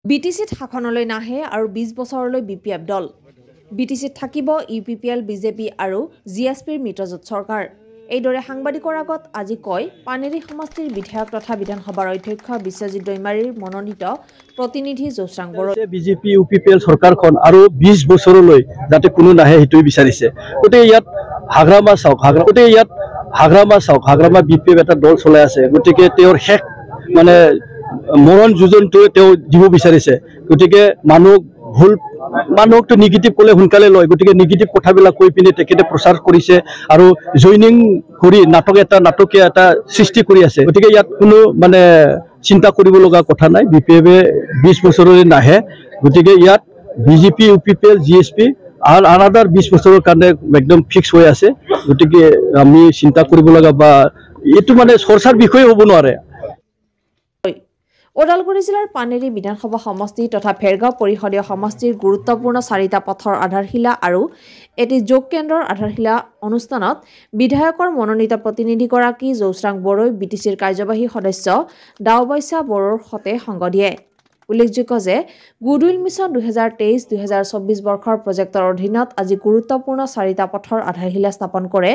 বিটিচিত শাসনলৈ নাহে আৰু 20 বছৰলৈ বিপিএফ দল বিটিচিত থাকিব ইউপিপিএল বিজেপি আৰু জিএছপিৰ মিত্ৰজোঁট চৰকাৰ এইদৰে সাংবাদিকৰ আগত আজি কয় পানেৰী সমষ্টিৰ বিধায়ক তথা বিধানসভাৰ অধ্যক্ষ বিশ্বজিৎ দৈমাৰীৰ মনোনীত প্ৰতিনিধি জোচৰাং বড়ো বিজেপি ইউপিপিএল চৰকাৰখন আৰু 20 বছৰলৈ যাতে কোনো নাহে হেতুই বিচাৰিছে গতে ইয়াত হাগ্ৰামা চাওক হাগ্ৰামা বিপিএফ এটা দল চলাই আছে গতিকে তেওঁৰ হেক মানে মৰণ যোজনটো তেওঁ দিব বিচাৰিছে গতিকে মানুহকটো নিগেটিভ কলে হুনকালে লয় গতিকে নিগেটিভ কথাবিলাক কৈ পিনে তেখেতে প্ৰচাৰ কৰিছে আৰু জয়নিং কৰি নাটকীয় এটা সৃষ্টি কৰি আছে গতিকে ইয়াত কোনো মানে চিন্তা কৰিব লগা কথা নাই বিপিএফে 20 বছৰলৈ নাহে গতিকে ইয়াত বিজেপি ইউপিপিএল জিএছপি আনাদাৰ 20 বছৰৰ কাৰণে একদম ফিক্স হৈ আছে গতিকে আমি চিন্তা কৰিব লগা বা এইটো মানে চৰ্চাৰ বিষয় হ'ব নোৱাৰে ওদালগুৰি জিলাৰ পানেৰী বিধানসভা সমষ্টি তথা ফেৰগাঁও পৰিষদীয় সমষ্টিৰ গুৰুত্বপূৰ্ণ 4টা পথৰ আধাৰশিলা আৰু এটি যোগ কেন্দ্ৰৰ আধাৰশিলা অনুষ্ঠানত বিধায়কৰ মনোনীত প্ৰতিনিধিগৰাকী জোচৰাং বড়োই বিটিচিৰ কাৰ্যবাহী সদস্য দাওবৈচা বড়োৰ সতে সংগ দিয়ে উল্লেখযোগ্য যে গুডউইল মিছন 2023-2024 বৰ্ষৰ প্ৰজেক্টৰ অধীনত আজি গুৰুত্বপূৰ্ণ 4টা পথৰ আধাৰশিলা স্থাপন কৰে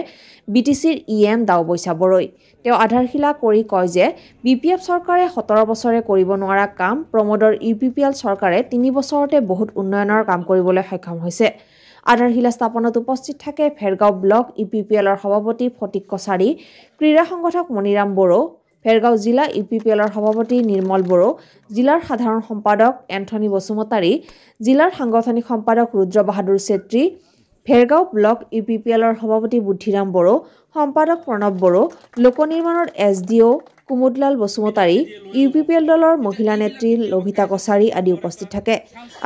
বিটিচিৰ ইএম দাওবৈচা বড়োই তেওঁ আধাৰশিলা কৰি কয় যে বিপিএফ চৰকাৰে 17 বছৰে কৰিব নোৱাৰা কাম প্ৰমোদৰ ইউপিপিএল চৰকাৰে 3 বছৰতে বহুত উন্নয়নৰ কাম কৰিবলৈ সক্ষম হৈছে আধাৰশিলা স্থাপনত উপস্থিত থাকে ফেৰগাঁও ব্লক ইউপিপিএলৰ সভাপতি ফটিক কছাৰী ক্ৰীড়া সংগঠক মণিৰাম বড়ো ফেৰগাঁও জিলা ইউপিপিএলৰ সভাপতি নিৰ্মল বড়ো জিলাৰ সাধাৰণ সম্পাদক এন্থনী বসুমতাৰী জিলাৰ সাংগঠনিক সম্পাদক ৰুদ্ৰ বাহাদুৰ চেত্ৰী ফেৰগাঁও ব্লক ইউপিপিএলৰ সভাপতি বুদ্ধিৰাম বড়ো সম্পাদক প্ৰণৱ বড়ো লোকনিৰ্মাণৰ এছডিঅ কুমুদলাল বসুমতাৰী ইউপিপিএল দলৰ মহিলা নেত্ৰী লভিতা কছাৰী আদি উপস্থিত থাকে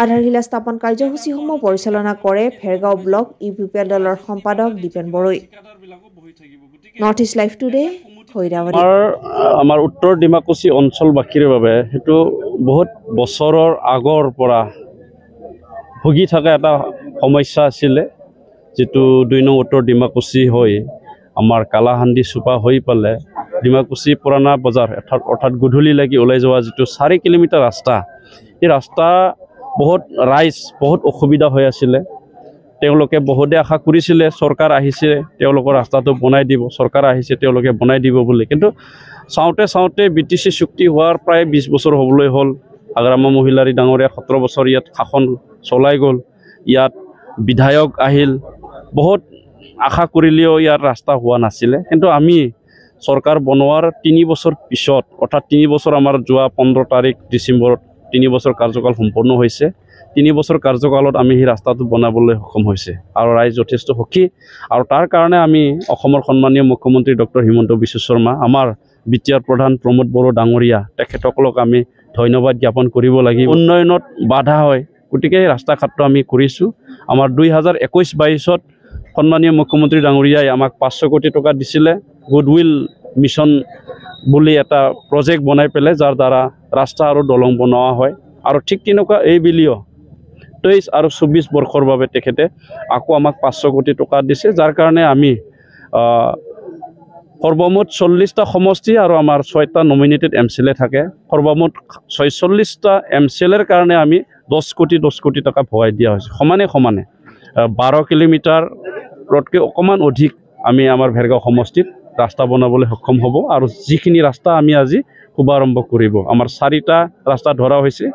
আধাৰশিলা স্থাপন কাৰ্যসূচীসমূহ পৰিচালনা কৰে ফেৰগাঁও ব্লক ইউপিপিএল দলৰ সম্পাদক দীপেন বড়োই নৰ্থ ইষ্ট লাইভ টুডে আমাৰ উত্তৰ ডিমাকুচি অঞ্চলবাসীৰ বাবে সেইটো বহুত বছৰৰ আগৰ পৰা ভুগি থকা এটা সমস্যা আছিলে যেটো 2 নং উত্তৰ ডিমাকুচি হৈ আমাৰ কালাহান্দি সুপা হৈ পালে ডিমাকুচি পুৰাণা বজাৰ অৰ্থাৎ গধূলি লাগি ওলাই যোৱা যেটো 4 কিলোমিটাৰ ৰাস্তা এই ৰাস্তা বহুত অসুবিধা হৈ আছিল তেওঁলোকে বহুতে আশা কৰিছিলে চৰকাৰ আহিছে তেওঁলোকৰ ৰাস্তাটো বনাই দিব চৰকাৰ আহিছে তেওঁলোকে বনাই দিব বুলি কিন্তু চাওঁতে বিটিচি চুক্তি হোৱাৰ প্ৰায় 20 বছৰ হ'বলৈ হ'ল আগ্ৰামা মহিলাৰী ডাঙৰীয়া 17 বছৰ ইয়াত শাসন চলাই গ'ল ইয়াত বিধায়ক আহিল বহুত আশা কৰিলেও ইয়াৰ ৰাস্তা হোৱা নাছিলে কিন্তু আমি চৰকাৰ বনোৱাৰ 3 বছৰ পিছত অৰ্থাৎ 3 বছৰ আমাৰ যোৱা 15 তাৰিখ ডিসেম্বৰত 3 বছৰ কাৰ্যকাল সম্পূৰ্ণ হৈছে 3 বছৰ কাৰ্যকালত আমি এই ৰাস্তাটো বনাবলৈ সক্ষম হৈছে আৰু ৰাইজ যথেষ্ট সুখী আৰু তাৰ কাৰণে আমি অসমৰ সন্মানীয় মুখ্যমন্ত্ৰী ডক্টৰ হিমন্ত বিশ্ব শৰ্মা আমাৰ বিটিআৰ প্ৰধান প্ৰমোদ বড়ো ডাঙৰীয়া তেখেতসকলক আমি ধন্যবাদ জ্ঞাপন কৰিব লাগিব উন্নয়নত বাধা হয় গতিকে ৰাস্তা ঘাটটো আমি কৰিছো আমাৰ 2021-22ত সন্মানীয় মুখ্যমন্ত্ৰী ডাঙৰীয়াই আমাক 500 কোটি টকা দিছিলে গুডউইল মিছন বুলি এটা প্ৰজেক্ট বনাই পেলে যাৰ দ্বাৰা ৰাস্তা আৰু দলং বনোৱা হয় আৰু ঠিক তেনেকুৱা এই বিলিও 23 আৰু 24 বৰ্ষৰ বাবে তেখেতে আকৌ আমাক 500 কোটি টকা দিছে যাৰ কাৰণে আমি সৰ্বমুঠ 40টা সমষ্টি আৰু আমাৰ 6টা নমিনেটেড এমচিএলএ থাকে সৰ্বমুঠ 46টা এমচিএলএৰ কাৰণে আমি 10 কোটি টকা ভগাই দিয়া হৈছে সমানে 12 কিলোমিটাৰ ৰডকে অকমান অধিক আমি আমাৰ ভেৰগাঁও সমষ্টিত ৰাস্তা বনাবলৈ সক্ষম হ'ব আৰু যিখিনি ৰাস্তা আমি আজি শুভাৰম্ভ কৰিব আমাৰ 4টা ৰাস্তা ধৰা হৈছে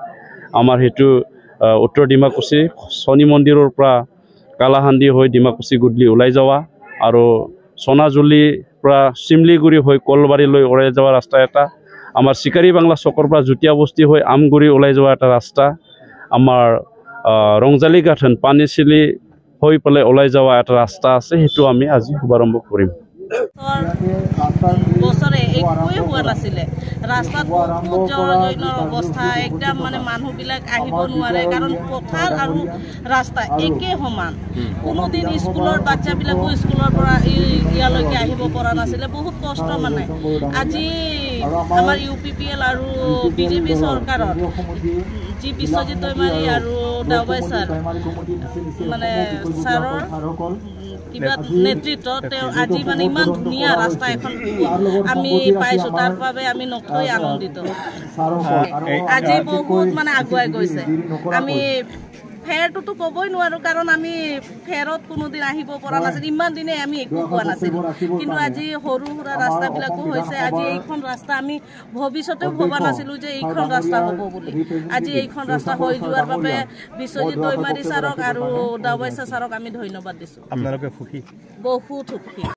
আমাৰ হেতু উত্তৰ ডিমাকুচি শনি মন্দিৰৰ পৰা কালাহান্দি হৈ ডিমাকুচি গুডলি ওলাই যাওয়া আৰু সোনাজুলি পৰা চিমলিগুৰি হৈ কলবাৰীলৈ ওলাই যাওয়া ৰাস্তা এটা আমাৰ শিকাৰী বাংলা চকৰ পৰা জুতিয়া বস্তি হৈ আমগুৰি ওলাই যাওয়া এটা ৰাস্তা আমাৰ ৰংজালি গাঠন পানীচিলি হৈ পলে ওলাই যাওয়া এটা ৰাস্তা আছে হেতু আমি আজি শুভাৰম্ভ কৰিম বছৰে একোৱে হোৱা নাছিলে ৰাস্তাত বহুত জৰাজীৰ্ণৰ অৱস্থা একদম মানে মানুহবিলাক আহিব নোৱাৰে কাৰণ পথাৰ আৰু ৰাস্তা একে সমান কোনোদিন স্কুলৰ বাচ্চাবিলাকো স্কুলৰ পৰা ইয়ালৈকে আহিব পৰা নাছিলে বহুত কষ্ট মানে আজি আমাৰ ইউপিপিএল আৰু বিজেপি চৰকাৰৰ যি বিশ্বজিৎ দৈমাৰী আৰু ডাউবাই ছাৰ মানে ছাৰৰ কিবা নেতৃত্বত তেওঁ আজি মানে ইমান ধুনীয়া ৰাস্তা এখন আমি পাইছোঁ, তাৰ বাবে আমি নথৈ আনন্দিত। আজি বহুত মানে আগুৱাই গৈছে। আমি ফেৰটোতো ক'বই নোৱাৰোঁ, কাৰণ আমি ফেৰত কোনোদিন আহিব পৰা নাছিল, ইমান দিনে আমি একো পোৱা নাছিলোঁ। কিন্তু আজি সৰু সুৰা ৰাস্তাবিলাকো হৈছে। আজি এইখন ৰাস্তা আমি ভৱিষ্যতেও ভবা নাছিলোঁ যে এইখন ৰাস্তা হ'ব বুলি। আজি এইখন ৰাস্তা হৈ যোৱাৰ বাবে বিশ্বজিৎ দৈমাৰী ছাৰক আৰু ডাউবাই ছাৰক আমি ধন্যবাদ দিছোঁ। আপোনালোকে সুখী? বহুত সুখী।